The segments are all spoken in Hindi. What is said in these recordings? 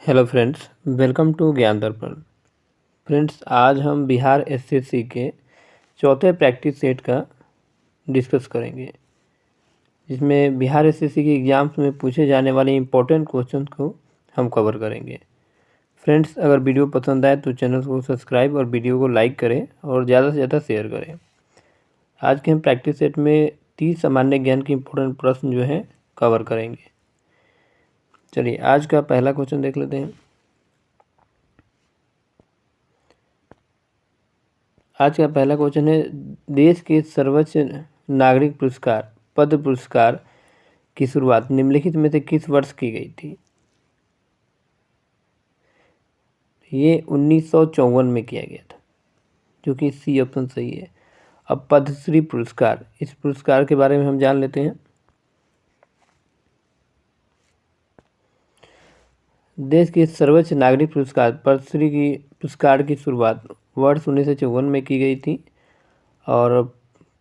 हेलो फ्रेंड्स, वेलकम टू ज्ञान दर्पण। फ्रेंड्स, आज हम बिहार एसएससी के चौथे प्रैक्टिस सेट का डिस्कस करेंगे, जिसमें बिहार एसएससी के एग्ज़ाम्स में पूछे जाने वाले इम्पोर्टेंट क्वेश्चन को हम कवर करेंगे। फ्रेंड्स, अगर वीडियो पसंद आए तो चैनल को सब्सक्राइब और वीडियो को लाइक करें और ज़्यादा से ज़्यादा शेयर करें। आज के हम प्रैक्टिस सेट में 30 सामान्य ज्ञान के इम्पोर्टेंट प्रश्न जो हैं कवर करेंगे। चलिए, आज का पहला क्वेश्चन देख लेते हैं। आज का पहला क्वेश्चन है, देश के सर्वोच्च नागरिक पुरस्कार पद्म पुरस्कार की शुरुआत निम्नलिखित में से किस वर्ष की गई थी? ये 1954 में किया गया था, जो कि सी ऑप्शन सही है। अब पद्मश्री पुरस्कार, इस पुरस्कार के बारे में हम जान लेते हैं। देश के सर्वोच्च नागरिक पुरस्कार पद्मश्री की पुरस्कार की शुरुआत वर्ष 1954 में की गई थी और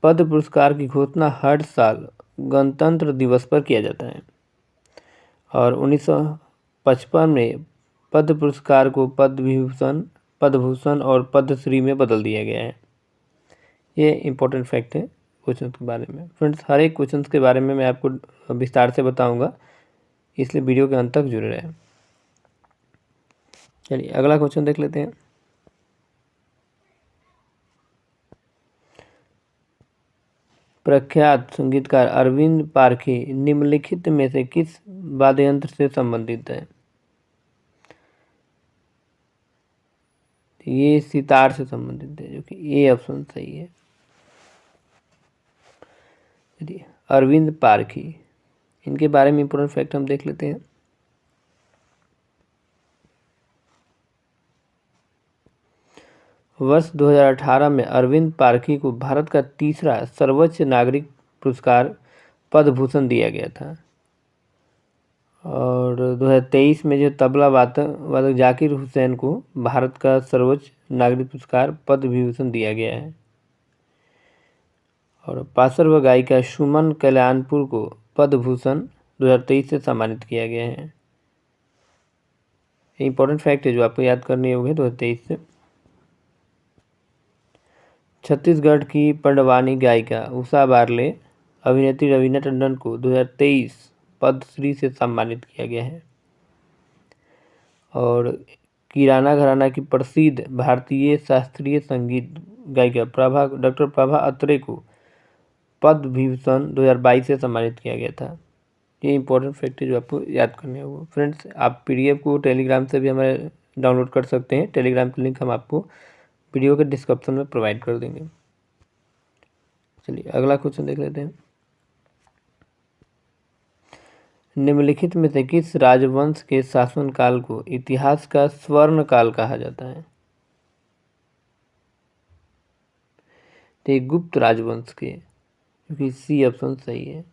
पद्म पुरस्कार की घोषणा हर साल गणतंत्र दिवस पर किया जाता है और 1955 में पद्म पुरस्कार को पद्म भूषण और पद्मश्री में बदल दिया गया है। ये इम्पोर्टेंट फैक्ट है क्वेश्चन के बारे में। फ्रेंड्स, हर एक क्वेश्चन के बारे में मैं आपको विस्तार से बताऊंगा, इसलिए वीडियो के अंत तक जुड़े रहें। चलिए, अगला क्वेश्चन देख लेते हैं। प्रख्यात संगीतकार अरविंद पारखी निम्नलिखित में से किस वाद्य यंत्र से संबंधित है? ये सितार से संबंधित है, जो कि ए ऑप्शन सही है। चलिए, अरविंद पारखी, इनके बारे में इंपोर्टेंट फैक्ट हम देख लेते हैं। वर्ष 2018 में अरविंद पारखी को भारत का तीसरा सर्वोच्च नागरिक पुरस्कार पद्म भूषण दिया गया था और 2023 में जो तबला वादक जाकिर हुसैन को भारत का सर्वोच्च नागरिक पुरस्कार पद्म विभूषण दिया गया है और पार्श्व गायिका सुमन कल्याणपुर को पद्म भूषण 2023 से सम्मानित किया गया है। इम्पोर्टेंट फैक्ट है जो आपको याद करने होंगे 2023 से। छत्तीसगढ़ की पंडवानी गायिका उषा बारले अभिनेत्री रवीना टंडन को 2023 पद्मश्री से सम्मानित किया गया है और किराना घराना की प्रसिद्ध भारतीय शास्त्रीय संगीत गायिका डॉक्टर प्रभा अत्रे को पद्म विभूषण 2022 से सम्मानित किया गया था। ये इंपॉर्टेंट फैक्ट है जो आपको याद करने होगा। फ्रेंड्स, आप पीडीएफ को टेलीग्राम से भी हमारे डाउनलोड कर सकते हैं। टेलीग्राम की लिंक हम आपको वीडियो के डिस्क्रिप्शन में प्रोवाइड कर देंगे। चलिए, अगला क्वेश्चन देख लेते हैं। निम्नलिखित में से किस राजवंश के शासनकाल को इतिहास का स्वर्ण काल कहा जाता है? तो गुप्त राजवंश के, क्योंकि सी ऑप्शन सही है।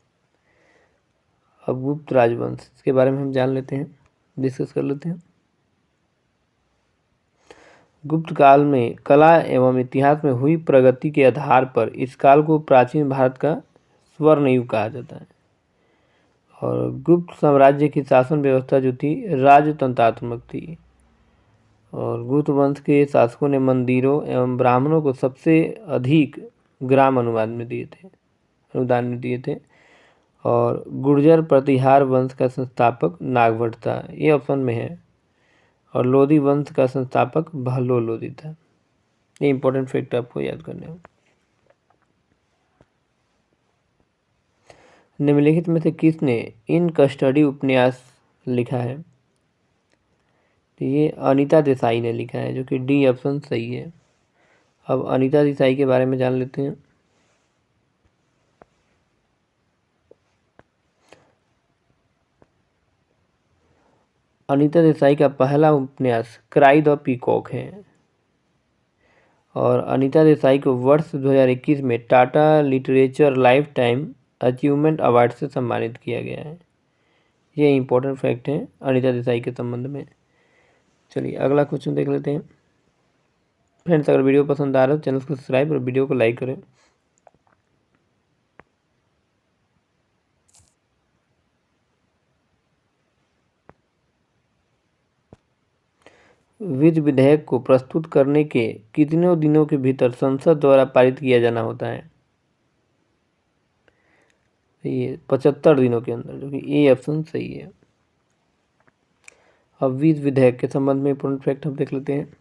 अब गुप्त राजवंश, इसके बारे में हम जान लेते हैं, डिस्कस कर लेते हैं। गुप्त काल में कला एवं इतिहास में हुई प्रगति के आधार पर इस काल को प्राचीन भारत का स्वर्ण युग कहा जाता है और गुप्त साम्राज्य की शासन व्यवस्था जो थी राजतंत्रात्मक थी और गुप्त वंश के शासकों ने मंदिरों एवं ब्राह्मणों को सबसे अधिक ग्राम अनुदान में दिए थे और गुर्जर प्रतिहार वंश का संस्थापक नागभट्ट था, ये ऑप्शन में है, और लोधी वंश का संस्थापक बहलोल लोधी था। ये इंपॉर्टेंट फैक्ट आपको याद करने होंगे। निम्नलिखित में से किसने इन कस्टडी उपन्यास लिखा है? तो ये अनीता देसाई ने लिखा है, जो कि डी ऑप्शन सही है। अब अनीता देसाई के बारे में जान लेते हैं। अनीता देसाई का पहला उपन्यास क्राई द पीकॉक है और अनीता देसाई को वर्ष 2021 में Tata literature life time achievement award से सम्मानित किया गया है। ये इंपॉर्टेंट फैक्ट है अनीता देसाई के संबंध में। चलिए, अगला क्वेश्चन देख लेते हैं। फ्रेंड्स, अगर वीडियो पसंद आ रहा है तो चैनल को सब्सक्राइब और वीडियो को लाइक करें। विधि विधेयक को प्रस्तुत करने के कितने दिनों के भीतर संसद द्वारा पारित किया जाना होता है? ये 75 दिनों के अंदर, जो कि ए ऑप्शन सही है। अब विधि विधेयक के संबंध में इंपॉर्टेंट फैक्ट हम देख लेते हैं।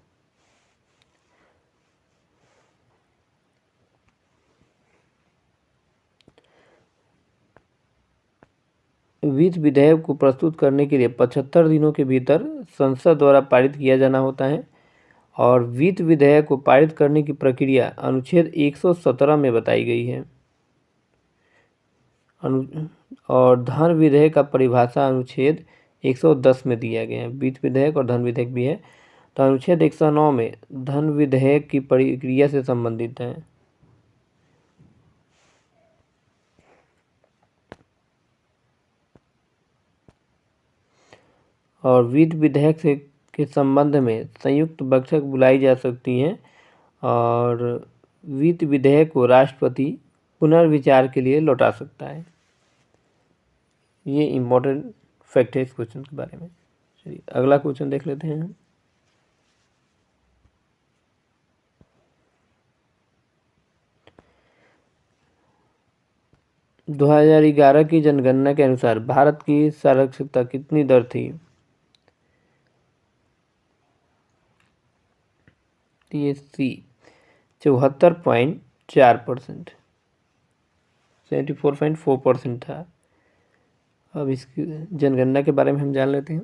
विधि विधेयक को प्रस्तुत करने के लिए 75 दिनों के भीतर संसद द्वारा पारित किया जाना होता है और विधि विधेयक को पारित करने की प्रक्रिया अनुच्छेद 117 में बताई गई है। और धन विधेयक का परिभाषा अनुच्छेद 110 में दिया गया है। विधि विधेयक और धन विधेयक भी है, तो अनुच्छेद 109 में धन विधेयक की प्रक्रिया से संबंधित है। और विधि विधेयक से के संबंध में संयुक्त बक्षक बुलाई जा सकती हैं और विधि विधेयक को राष्ट्रपति पुनर्विचार के लिए लौटा सकता है। ये इम्पोर्टेंट फैक्ट है इस क्वेश्चन के बारे में। चलिए अगला क्वेश्चन देख लेते हैं। 2011 की जनगणना के अनुसार भारत की साक्षरता कितनी दर थी? ये सी 74.4%, 74.4% था। अब इसकी जनगणना के बारे में हम जान लेते हैं।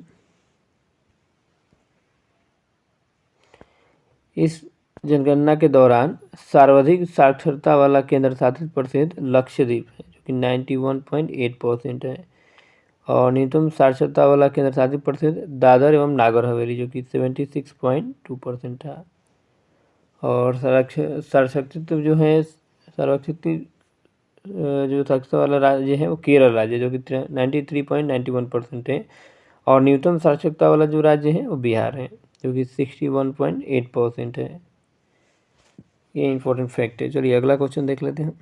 इस जनगणना के दौरान सर्वाधिक साक्षरता वाला केंद्र शासित प्रदेश लक्षद्वीप है, जो कि 91.8% है, और न्यूनतम साक्षरता वाला केंद्र शासित प्रदेश दादर एवं नागर हवेली, जो कि 76.2% था। और साक्षरता जो है जो साक्षरता वाला राज्य है वो केरल राज्य, जो कि 93.91% है, और न्यूनतम साक्षरता वाला जो राज्य है वो बिहार है, जो कि 61.8% है। ये इंपॉर्टेंट फैक्ट है। चलिए अगला क्वेश्चन देख लेते हैं।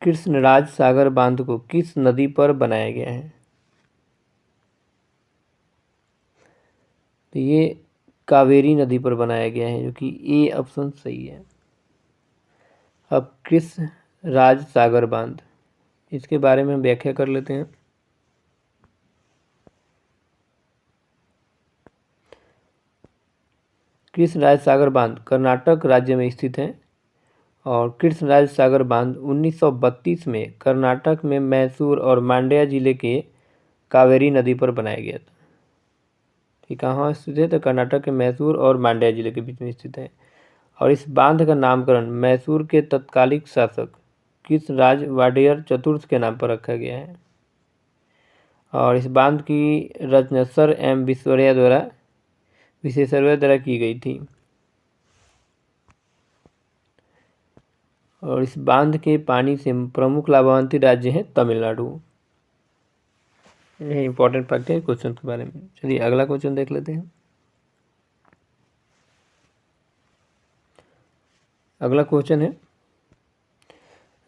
कृष्णराज सागर बांध को किस नदी पर बनाया गया है? तो ये कावेरी नदी पर बनाया गया है, जो कि ए ऑप्शन सही है। अब कृष्णराज सागर बांध, इसके बारे में हम व्याख्या कर लेते हैं। कृष्णराज सागर बांध कर्नाटक राज्य में स्थित है और कृष्णराज सागर बांध 1932 में कर्नाटक में मैसूर और मांड्या जिले के कावेरी नदी पर बनाया गया था। ठीक, कहाँ स्थित है? तो कर्नाटक के मैसूर और मांड्या जिले के बीच में स्थित है। और इस बांध का नामकरण मैसूर के तत्कालिक शासक कृष्णराज वाडेयर चतुर्थ के नाम पर रखा गया है। और इस बांध की रचना सर एम विश्वेश्वरैया द्वारा की गई थी। और इस बांध के पानी से प्रमुख लाभांवित राज्य है तमिलनाडु। यह इंपॉर्टेंट फैक्ट है क्वेश्चन के बारे में। चलिए अगला क्वेश्चन देख लेते हैं। अगला क्वेश्चन है,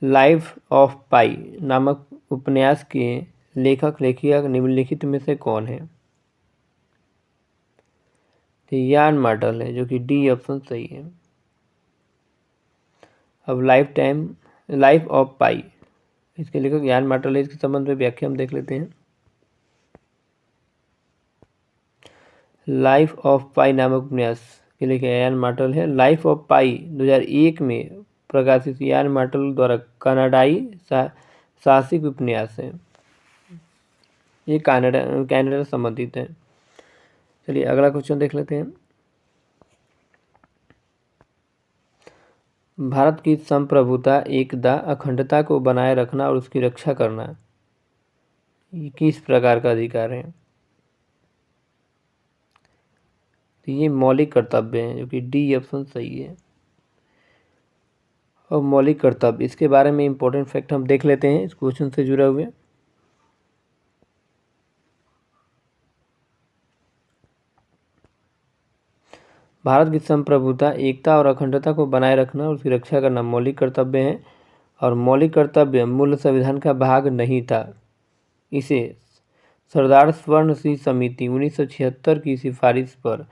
लाइफ ऑफ पाई नामक उपन्यास के लेखक लेखिका निम्नलिखित में से कौन है? तो यान मार्टल है, जो कि डी ऑप्शन सही है। अब लाइफ ऑफ पाई, इसके लेखक यान मार्टल है। इसके संबंध में व्याख्या हम देख लेते हैं। लाइफ ऑफ पाई नामक उपन्यास के लेखक यान मार्टल है। लाइफ ऑफ पाई 2001 में प्रकाशित यान मार्टल द्वारा कनाडाई साहसिक उपन्यास है। ये कनाडा से संबंधित है। चलिए अगला क्वेश्चन देख लेते हैं। भारत की संप्रभुता, एकता, अखंडता को बनाए रखना और उसकी रक्षा करना ये किस प्रकार का अधिकार है? तो ये मौलिक कर्तव्य है, जो कि डी ऑप्शन सही है। और मौलिक कर्तव्य, इसके बारे में इंपॉर्टेंट फैक्ट हम देख लेते हैं इस क्वेश्चन से जुड़े हुए। भारत की संप्रभुता, एकता और अखंडता को बनाए रखना और उसकी रक्षा करना मौलिक कर्तव्य है। और मौलिक कर्तव्य मूल संविधान का भाग नहीं था। इसे सरदार स्वर्ण सिंह समिति 1976 की सिफारिश पर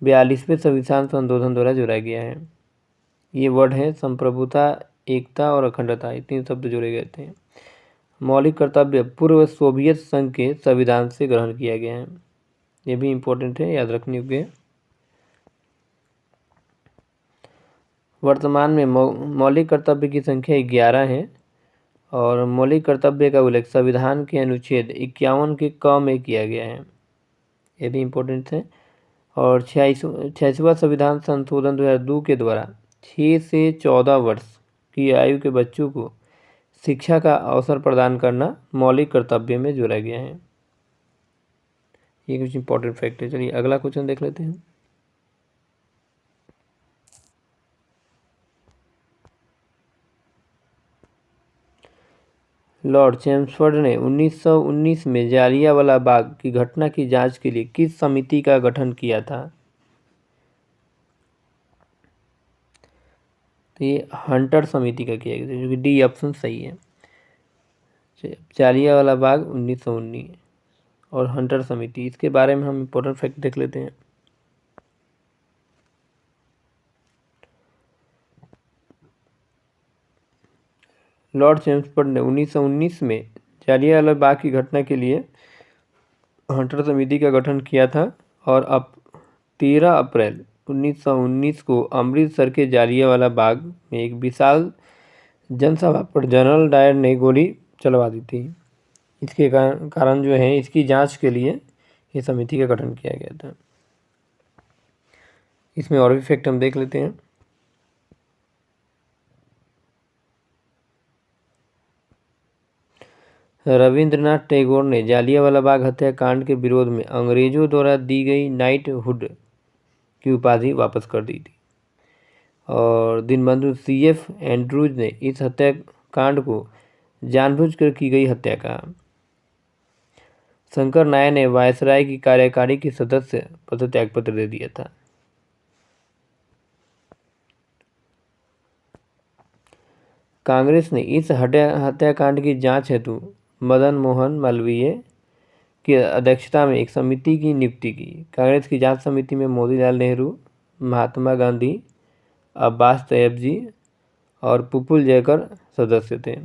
42वें संविधान संशोधन द्वारा जोड़ा गया है। ये वर्ड है संप्रभुता, एकता और अखंडता, ये 3 शब्द जोड़े गए थे। मौलिक कर्तव्य पूर्व सोवियत संघ के संविधान से ग्रहण किया गया है। ये भी इम्पोर्टेंट है, याद रखने योग्य। वर्तमान में मौलिक कर्तव्य की संख्या 11 है और मौलिक कर्तव्य का उल्लेख संविधान के अनुच्छेद 51 के क में किया गया है। ये भी इम्पोर्टेंट है। और 86वां संविधान संशोधन 2002 के द्वारा 6 से 14 वर्ष की आयु के बच्चों को शिक्षा का अवसर प्रदान करना मौलिक कर्तव्य में जोड़ा गया है। ये कुछ इंपॉर्टेंट फैक्ट है। चलिए अगला क्वेश्चन देख लेते हैं। लॉर्ड चैम्सफोर्ड ने 1919 में जालियांवाला बाग की घटना की जांच के लिए किस समिति का गठन किया था? तो ये हंटर समिति का किया गया, जो कि डी ऑप्शन सही है। जालियांवाला बाग 1919 और हंटर समिति, इसके बारे में हम इम्पोर्टेंट फैक्ट देख लेते हैं। लॉर्ड चैम्सफोर्ड ने 1919 में जालियांवाला बाग की घटना के लिए हंटर समिति का गठन किया था और अब 13 अप्रैल 1919 को अमृतसर के जालियांवाला बाग में एक विशाल जनसभा पर जनरल डायर ने गोली चलवा दी थी। इसके कारण जो है इसकी जांच के लिए ये समिति का गठन किया गया था। इसमें और भी फैक्ट हम देख लेते हैं। रविंद्रनाथ टैगोर ने जालियांवाला बाग हत्याकांड के विरोध में अंग्रेजों द्वारा दी गई नाइटहुड की उपाधि वापस कर दी थी। और दीनबंधु CF एंड्रूज ने इस हत्याकांड को जानबूझकर की गई हत्या कहा। शंकर नायर ने वायसराय की कार्यकारी के सदस्य पद त्यागपत्र दे दिया था। कांग्रेस ने इस हत्याकांड की जांच हेतु मदन मोहन मालवीय की अध्यक्षता में एक समिति की नियुक्ति की। कांग्रेस की जांच समिति में मोतीलाल नेहरू, महात्मा गांधी, अब्बास तैयब जी और पुपुल जयकर सदस्य थे।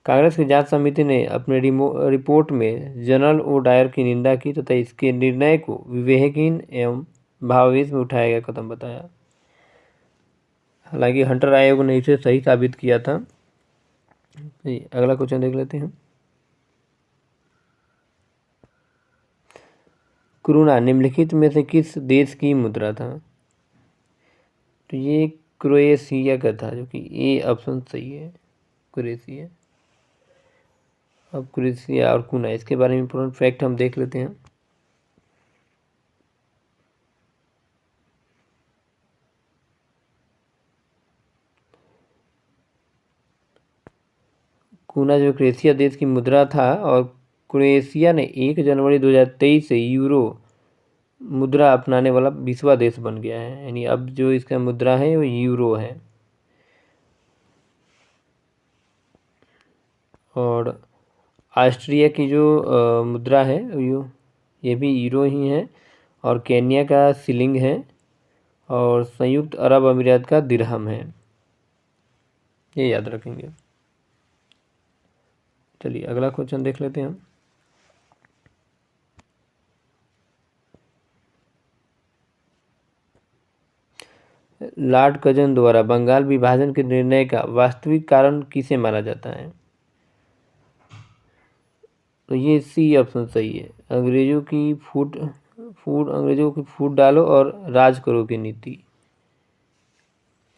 कांग्रेस की जांच समिति ने अपने रिपोर्ट में जनरल ओ डायर की निंदा की तथा इसके निर्णय को विवेकहीन एवं भावावेश में उठाया गया कदम बताया। हालांकि हंटर आयोग ने इसे सही साबित किया था। अगला क्वेश्चन देख लेते हैं। क्रूना निम्नलिखित में से किस देश की मुद्रा था? तो ये क्रोएशिया का था, जो कि ए ऑप्शन सही है, क्रोएशिया। अब क्रोएशिया और क्रूना, इसके बारे में इंपॉर्टेंट फैक्ट हम देख लेते हैं। क्रूना जो क्रोएशिया देश की मुद्रा था और क्रोएशिया ने 1 जनवरी 2023 से यूरो मुद्रा अपनाने वाला 20वां देश बन गया है। यानी अब जो इसका मुद्रा है वो यूरो है। और ऑस्ट्रिया की जो मुद्रा है ये भी यूरो ही है। और केन्या का शिलिंग है और संयुक्त अरब अमीरात का दिरहम है। ये याद रखेंगे। चलिए अगला क्वेश्चन देख लेते हैं हम। लॉर्ड कजन द्वारा बंगाल विभाजन के निर्णय का वास्तविक कारण किसे माना जाता है? तो ये सी ऑप्शन सही है, अंग्रेजों की फूट डालो और राज करो की नीति।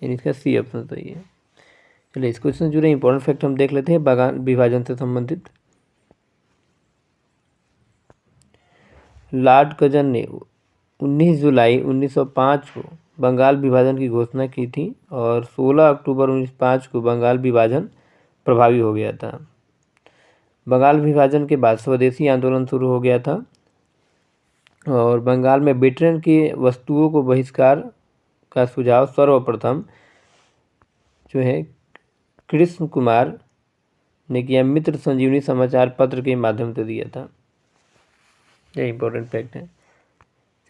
इसका सी ऑप्शन सही है। चलिए इस क्वेश्चन जुड़े इंपॉर्टेंट फैक्ट हम देख लेते हैं बंगाल विभाजन से संबंधित। लॉर्ड कजन ने 19 जुलाई 1905 को बंगाल विभाजन की घोषणा की थी और 16 अक्टूबर 1905 को बंगाल विभाजन प्रभावी हो गया था। बंगाल विभाजन के बाद स्वदेशी आंदोलन शुरू हो गया था और बंगाल में ब्रिटेन की वस्तुओं को बहिष्कार का सुझाव सर्वप्रथम जो है कृष्ण कुमार ने किया मित्र संजीवनी समाचार पत्र के माध्यम से दिया था। ये इंपॉर्टेंट फैक्ट है।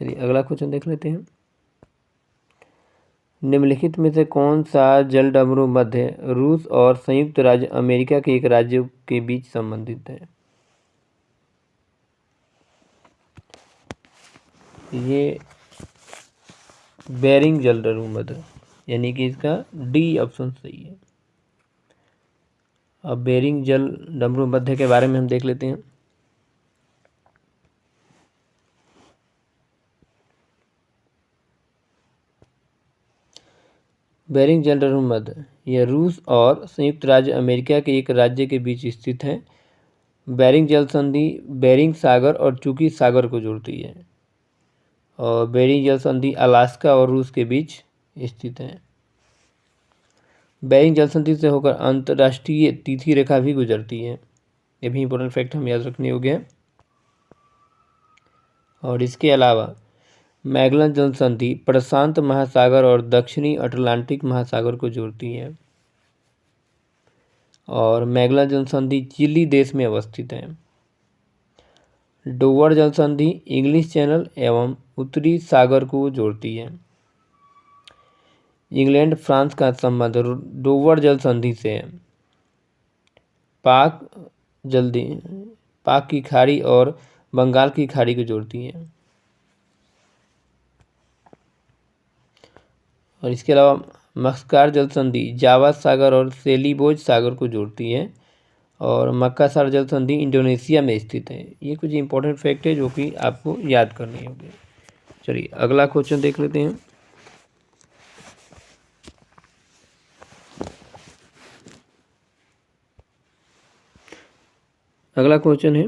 चलिए अगला क्वेश्चन देख लेते हैं। निम्नलिखित में से कौन सा जलडमरू मध्य रूस और संयुक्त राज्य अमेरिका के एक राज्य के बीच संबंधित है? ये बेरिंग जलडमरू मध्य, यानी कि इसका डी ऑप्शन सही है। अब बेरिंग जलडमरू मध्य के बारे में हम देख लेते हैं। बेरिंग जलडमरू मध्य यह रूस और संयुक्त राज्य अमेरिका के एक राज्य के बीच स्थित है। बेरिंग जल संधि बेरिंग सागर और चुकी सागर को जोड़ती है, और बेरिंग जल संधि अलास्का और रूस के बीच स्थित है। बेरिंग जल संधि से होकर अंतर्राष्ट्रीय तिथि रेखा भी गुजरती है। ये भी इंपॉर्टेंट फैक्ट हम याद रखने योग्य है। और इसके अलावा मैगलन जल संधि प्रशांत महासागर और दक्षिणी अटलांटिक महासागर को जोड़ती है, और मैगलन जल संधि चिली देश में अवस्थित है। डोवर जल संधि इंग्लिश चैनल एवं उत्तरी सागर को जोड़ती है। इंग्लैंड फ्रांस का संबंध डोवर जल संधि से है। पाक की खाड़ी और बंगाल की खाड़ी को जोड़ती है। और इसके अलावा मक्सकार जल संधि जावा सागर और सेलिबोज सागर को जोड़ती है, और मक्कासार जल संधि इंडोनेशिया में स्थित है। ये कुछ इंपॉर्टेंट फैक्ट है जो कि आपको याद करनी होगी। चलिए अगला क्वेश्चन देख लेते हैं। अगला क्वेश्चन है,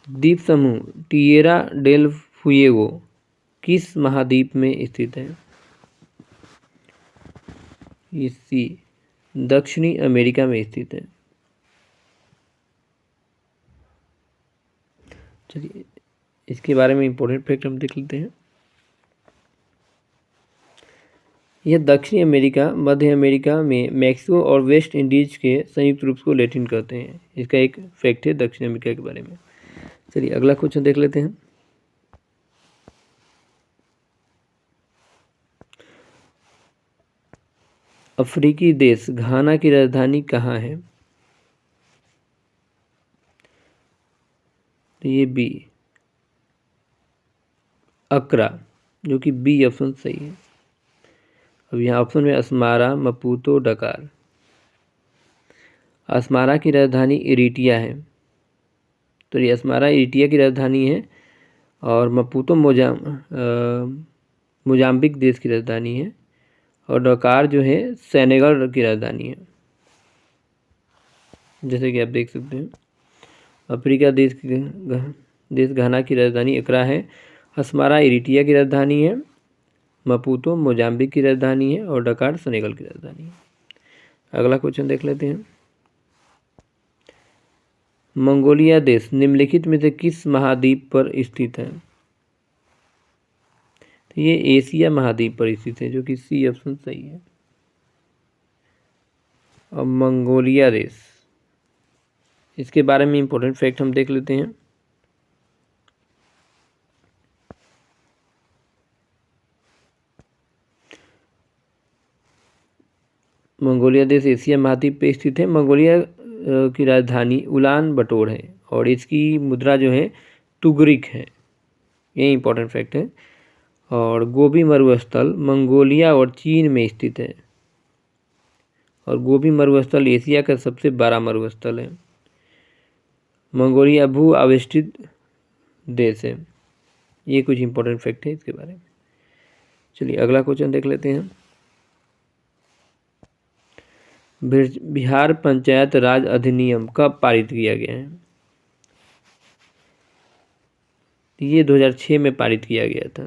द्वीप समूह टिएरा डेल फुएगो किस महाद्वीप में स्थित है? सी दक्षिणी अमेरिका में स्थित है। चलिए इसके बारे में इंपॉर्टेंट फैक्ट हम देख लेते हैं। यह दक्षिणी अमेरिका मध्य अमेरिका में मैक्सिको और वेस्ट इंडीज के संयुक्त रूप को लैटिन कहते हैं। इसका एक फैक्ट है दक्षिण अमेरिका के बारे में। चलिए अगला क्वेश्चन देख लेते हैं। अफ्रीकी देश घाना की राजधानी कहाँ है? तो ये बी अक्रा, जो कि बी ऑप्शन सही है। अब यहाँ ऑप्शन में अस्मारा, मपूतो, डकार। अस्मारा की राजधानी इरिटिया है, तो ये अस्मारा इरिटिया की राजधानी है, और मपूतो मोजाम्बिक देश की राजधानी है, और डकार जो है सेनेगल की राजधानी है। जैसे कि आप देख सकते हैं अफ्रीका देश घाना की राजधानी अक्रा है, अस्मारा इरिटिया की राजधानी है, मपूतो मोजाम्बिक की राजधानी है, और डकार सेनेगल की राजधानी है। अगला क्वेश्चन देख लेते हैं। मंगोलिया देश निम्नलिखित में से किस महाद्वीप पर स्थित है? तो ये एशिया महाद्वीप पर स्थित है, जो कि सी ऑप्शन सही है। और मंगोलिया देश, इसके बारे में इंपॉर्टेंट फैक्ट हम देख लेते हैं। मंगोलिया देश एशिया महाद्वीप पे स्थित है। मंगोलिया की राजधानी उलान बटोर है, और इसकी मुद्रा जो है तुगरिक है। ये इंपॉर्टेंट फैक्ट है। और गोबी मरुस्थल मंगोलिया और चीन में स्थित है, और गोबी मरुस्थल एशिया का सबसे बड़ा मरुस्थल है। मंगोलिया भू आवेष्टित देश है। ये कुछ इंपॉर्टेंट फैक्ट है इसके बारे में। चलिए अगला क्वेश्चन देख लेते हैं। बिहार पंचायत राज अधिनियम कब पारित किया गया है? ये 2006 में पारित किया गया था,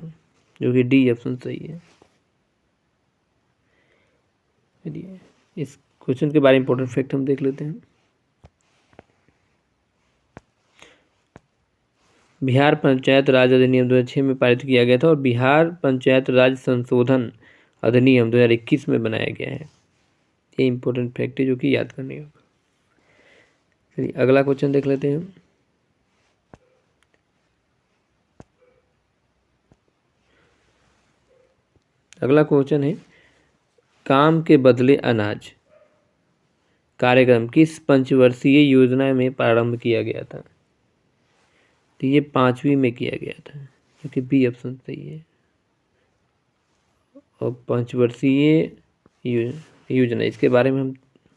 जो कि डी ऑप्शन सही है। इस क्वेश्चन के बारे में इंपॉर्टेंट फैक्ट हम देख लेते हैं। बिहार पंचायत राज अधिनियम 2006 में पारित किया गया था, और बिहार पंचायत राज संशोधन अधिनियम 2021 में बनाया गया है। ये इंपॉर्टेंट फैक्ट है जो कि याद करनी होगा। चलिए अगला क्वेश्चन देख लेते हैं। अगला क्वेश्चन है, काम के बदले अनाज कार्यक्रम किस पंचवर्षीय योजना में प्रारंभ किया गया था? तो ये 5वीं में किया गया था, क्योंकि बी ऑप्शन सही है। और पंचवर्षीय योजना, इसके बारे में हम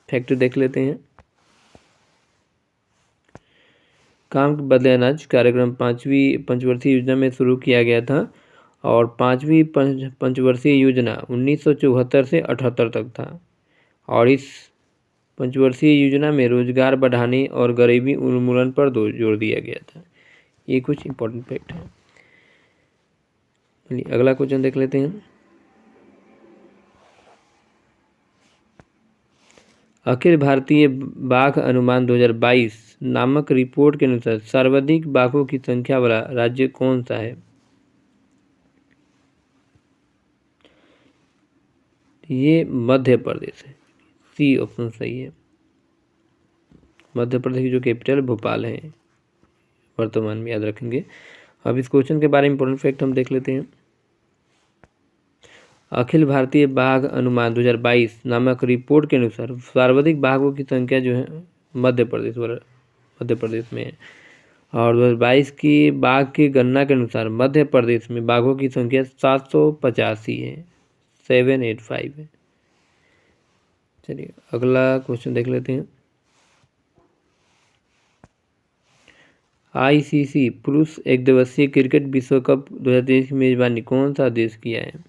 फैक्ट देख लेते हैं। काम के बदले अनाज कार्यक्रम 5वीं पंचवर्षीय योजना में शुरू किया गया था और 5वीं पंचवर्षीय योजना 1974 से 78 तक था। और इस पंचवर्षीय योजना में रोजगार बढ़ाने और गरीबी उन्मूलन पर जोर दिया गया था। ये कुछ इंपॉर्टेंट फैक्ट है। चलिए अगला क्वेश्चन देख लेते हैं। अखिल भारतीय बाघ अनुमान 2022 नामक रिपोर्ट के अनुसार सर्वाधिक बाघों की संख्या वाला राज्य कौन सा है? ये मध्य प्रदेश है, सी ऑप्शन सही है। मध्य प्रदेश की जो कैपिटल भोपाल है वर्तमान में, याद रखेंगे। अब इस क्वेश्चन के बारे में इंपॉर्टेंट फैक्ट हम देख लेते हैं। अखिल भारतीय बाघ अनुमान 2022 नामक रिपोर्ट के अनुसार सर्वाधिक बाघों की संख्या जो है मध्य प्रदेश में है। और 2022 की बाघ की गणना के अनुसार मध्य प्रदेश में बाघों की संख्या 785 है, 785 है। चलिए अगला क्वेश्चन देख लेते हैं। आईसीसी पुरुष एकदिवसीय क्रिकेट विश्व कप 2023 की मेजबानी कौन सा देश किया है?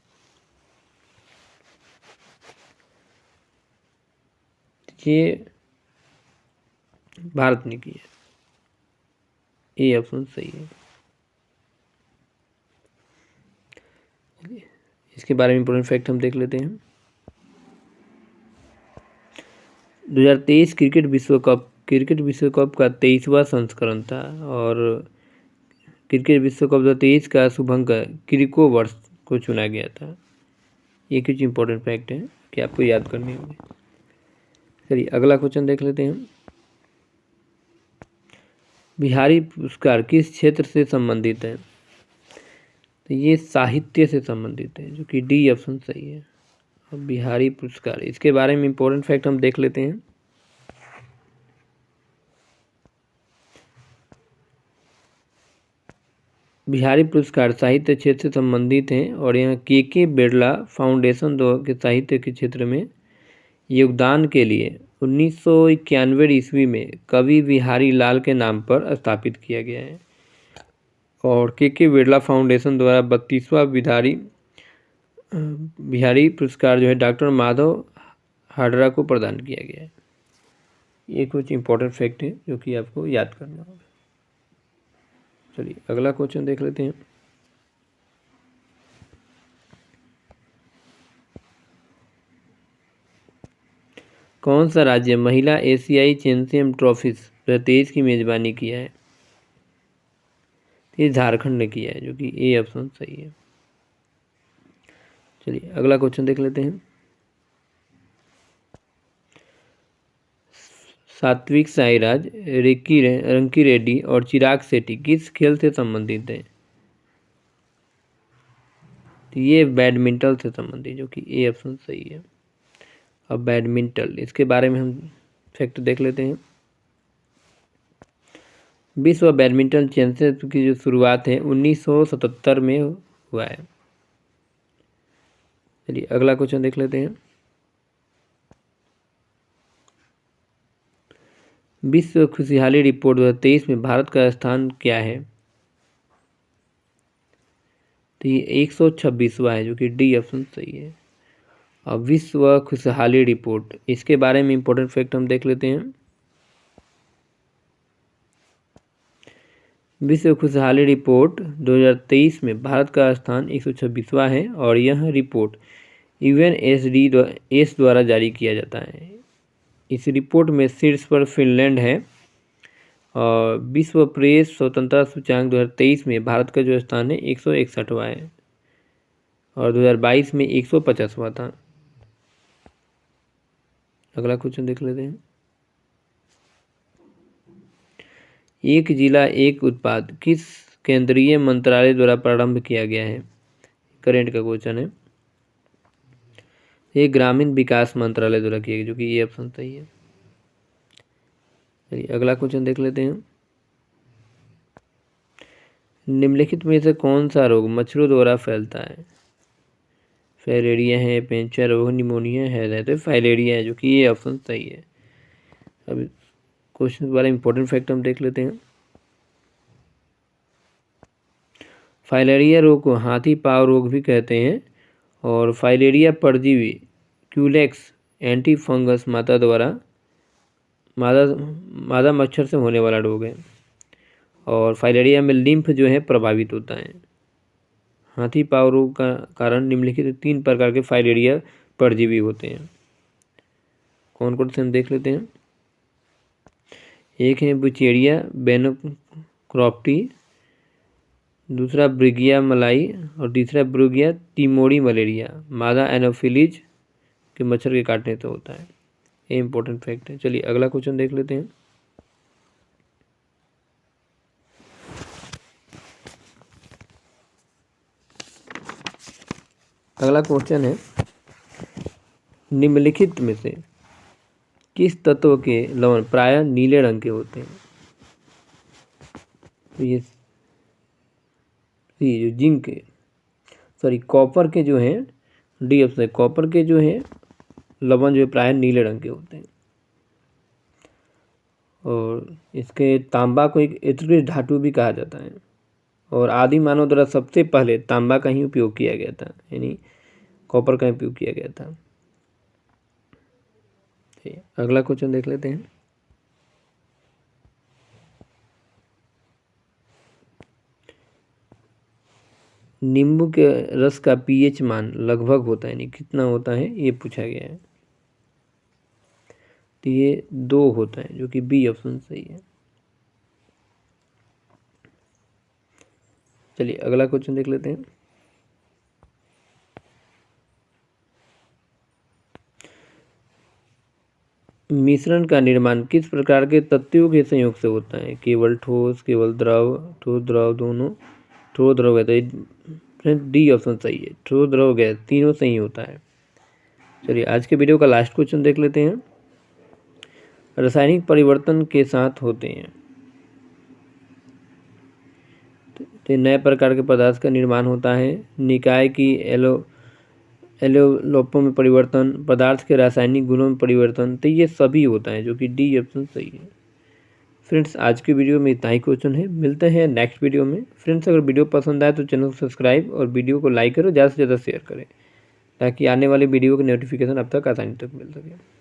ये भारत ने किया, ये ऑप्शन सही है। इसके बारे में इंपॉर्टेंट फैक्ट हम देख लेते हैं। 2023 क्रिकेट विश्व कप का 23वां संस्करण था और क्रिकेट विश्व कप 2023 का शुभंकर किरिको वर्ष को चुना गया था। ये कुछ इंपॉर्टेंट फैक्ट है कि आपको याद करने होंगे। चलिए अगला क्वेश्चन देख लेते हैं। बिहारी पुरस्कार किस क्षेत्र से संबंधित है? तो ये साहित्य से संबंधित है, जो कि डी ऑप्शन सही है। अब बिहारी पुरस्कार, इसके बारे में इंपॉर्टेंट फैक्ट हम देख लेते हैं। बिहारी पुरस्कार साहित्य क्षेत्र से संबंधित हैं और यह के बिरला फाउंडेशन के साहित्य के क्षेत्र में योगदान के लिए 1991 ईस्वी में कवि बिहारी लाल के नाम पर स्थापित किया गया है। और के बिरला फाउंडेशन द्वारा 32वां बिहारी पुरस्कार जो है डॉक्टर माधव हाडरा को प्रदान किया गया है। ये कुछ इंपॉर्टेंट फैक्ट है जो कि आपको याद करना होगा। चलिए अगला क्वेश्चन देख लेते हैं। कौन सा राज्य महिला एशियाई चैंपियन ट्रॉफी 2023 की मेजबानी किया है? ये झारखंड ने किया है, जो कि ए ऑप्शन सही है। चलिए अगला क्वेश्चन देख लेते हैं। सात्विक साईराज, रंकी रेड्डी और चिराग शेट्टी किस खेल से संबंधित हैं? तो ये बैडमिंटन से संबंधित, जो कि ए ऑप्शन सही है। अब बैडमिंटन, इसके बारे में हम फैक्ट देख लेते हैं। विश्व बैडमिंटन चैंपियनशिप की जो शुरुआत है 1977 में हुआ है। चलिए अगला क्वेश्चन देख लेते हैं। विश्व खुशहाली रिपोर्ट 2023 में भारत का स्थान क्या है? तो ये 126वां है, जो कि डी ऑप्शन सही है। अब विश्व खुशहाली रिपोर्ट, इसके बारे में इंपॉर्टेंट फैक्ट हम देख लेते हैं। विश्व खुशहाली रिपोर्ट 2023 में भारत का स्थान 126वां है और यह रिपोर्ट यूएनएसडी द्वारा जारी किया जाता है। इस रिपोर्ट में शीर्ष पर फिनलैंड है और विश्व प्रेस स्वतंत्रता सूचकांक 2023 में भारत का जो स्थान है 161वां है और 2022 में 150वां था। अगला क्वेश्चन देख लेते हैं। एक जिला एक उत्पाद किस केंद्रीय मंत्रालय द्वारा प्रारंभ किया गया है? करंट का क्वेश्चन है। ये ग्रामीण विकास मंत्रालय द्वारा किया गया, जो कि ये ऑप्शन सही है। चलिए अगला क्वेश्चन देख लेते हैं। निम्नलिखित में से कौन सा रोग मच्छरों द्वारा फैलता है? फाइलेरिया है, पेंचा रोग, निमोनिया है, तो फाइलेरिया है, जो कि ये ऑप्शन सही है। अब क्वेश्चन वाला इंपॉर्टेंट फैक्ट हम देख लेते हैं। फाइलेरिया रोग को हाथी पाँव रोग भी कहते हैं और फाइलेरिया परजीवी क्यूलेक्स एंटी फंगस मादा मच्छर से होने वाला रोग है और फाइलेरिया में लिम्फ जो है प्रभावित होता है। हाथी पाँव रोग का कारण निम्नलिखित 3 प्रकार के फाइलेरिया परजीवी होते हैं। कौन कौन से हम देख लेते हैं। एक है बुचेरिया बेनोक्रॉप्टी, दूसरा ब्रिगिया मलाई और तीसरा ब्रिगिया तिमोरी मलेरिया मादा एनोफिलीज के मच्छर के काटने से होता है। ये इंपॉर्टेंट फैक्ट है। चलिए अगला क्वेश्चन देख लेते हैं। अगला क्वेश्चन है, निम्नलिखित में से किस तत्व के लवण प्रायः नीले रंग के होते हैं? तो ये जो जिंक कॉपर के जो हैं, डी ऑप्शन, कॉपर के जो हैं लवण जो है प्रायः नीले रंग के होते हैं। और इसके तांबा को एक उत्कृष्ट धातु भी कहा जाता है और आदि मानव द्वारा सबसे पहले तांबा का ही उपयोग किया गया था, यानी कॉपर का उपयोग किया गया था। अगला क्वेश्चन देख लेते हैं। नींबू के रस का पीएच मान लगभग होता है, यानी कितना होता है, ये पूछा गया है। तो ये 2 होता है, जो कि बी ऑप्शन सही है। चलिए अगला क्वेश्चन देख लेते हैं। मिश्रण का निर्माण किस प्रकार के तत्वों के संयोग से होता है? केवल ठोस, केवल द्रव, ठोस द्रव दोनों, ठोस द्रव गैस, तो डी ऑप्शन सही है। ठोस द्रव गैस तीनों सही होता है। चलिए आज के वीडियो का लास्ट क्वेश्चन देख लेते हैं। रासायनिक परिवर्तन के साथ होते हैं तो नए प्रकार के पदार्थ का निर्माण होता है, निकाय की एलोलोपों में परिवर्तन, पदार्थ के रासायनिक गुणों में परिवर्तन, तो ये सभी होता है, जो कि डी ऑप्शन सही है। फ्रेंड्स आज के वीडियो में इतना ही क्वेश्चन है, मिलते हैं नेक्स्ट वीडियो में। फ्रेंड्स अगर वीडियो पसंद आए तो चैनल को सब्सक्राइब और वीडियो को लाइक करो, ज़्यादा से ज़्यादा शेयर करें ताकि आने वाले वीडियो की नोटिफिकेशन अब तक आसानी तक मिल सके।